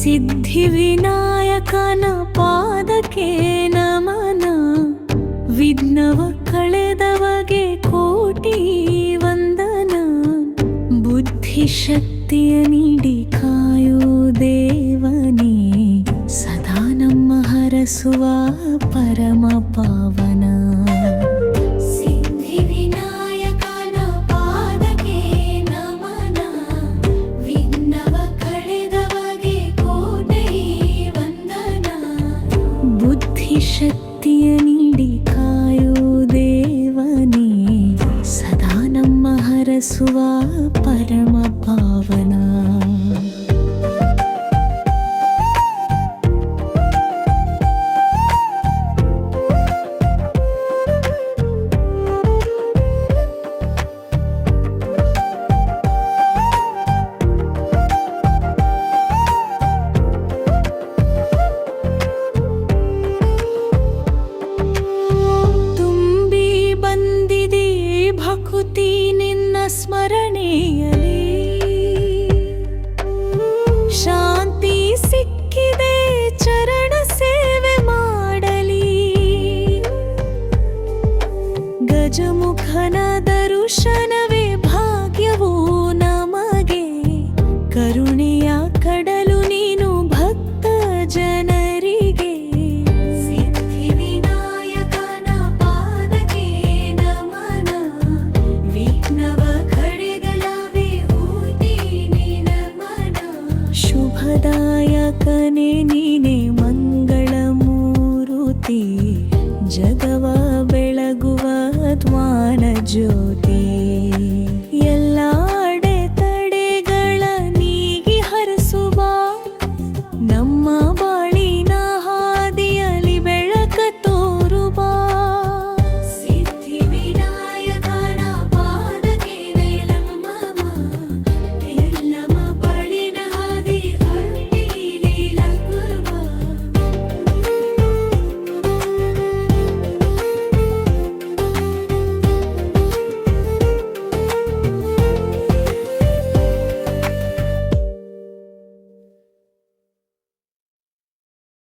ಸಿದ್ಧಿವಿನಾಯಕನ ಪಾದಕ್ಕೆ ನಮನ, ವಿಘ್ನವ ಕಳೆದವಗೆ ಕೋಟಿ ವಂದನ. ಬುದ್ಧಿಶಕ್ತಿಯ ನೀಡಿ ಕಾಯೋ ದೇವನೇ, ಸದಾ ನಮ್ಮ ಹರಸುವ ಪರಮ ಪಾವನ. ಸಿದ್ಧಿವಿನಾಯಕನ ಪಾದಕ್ಕೆ ನಮನ, ವಿಘ್ನವ ಕಳೆದವಗೆ ಕೋಟಿ ವಂದನ. ಬುದ್ಧಿಶಕ್ತಿಯ ನೀಡಿ ಕಾಯೋ ದೇವನೇ, ಸದಾ ನಮ್ಮ ಹರಸುವ ಪರಮ ಪಾವನ. ಭಕುತಿ ನಿನ್ನ ಸ್ಮರಣೆಯಲಿ, ಶಾಂತಿ ಸಿಕ್ಕಿದೆ ಚರಣ ಸೇವೆ ಮಾಡಲಿ. ಗಜಮುಖನ ದರ್ಶನವೇ ಭಾಗ್ಯವೋ ನಮಗೆ, ಕರುಣೆಯ ಕಡಲು ನೀನು ಭಕ್ತ ಜನರಿಗೆ. ಶುಭದಾಯಕನೇ ನೀನೆ ಮಂಗಳ ಮೂರುತಿ, ಜಗವ ಬೆಳಗುವ ಜ್ಞಾನ ಜ್ಯೋತಿ.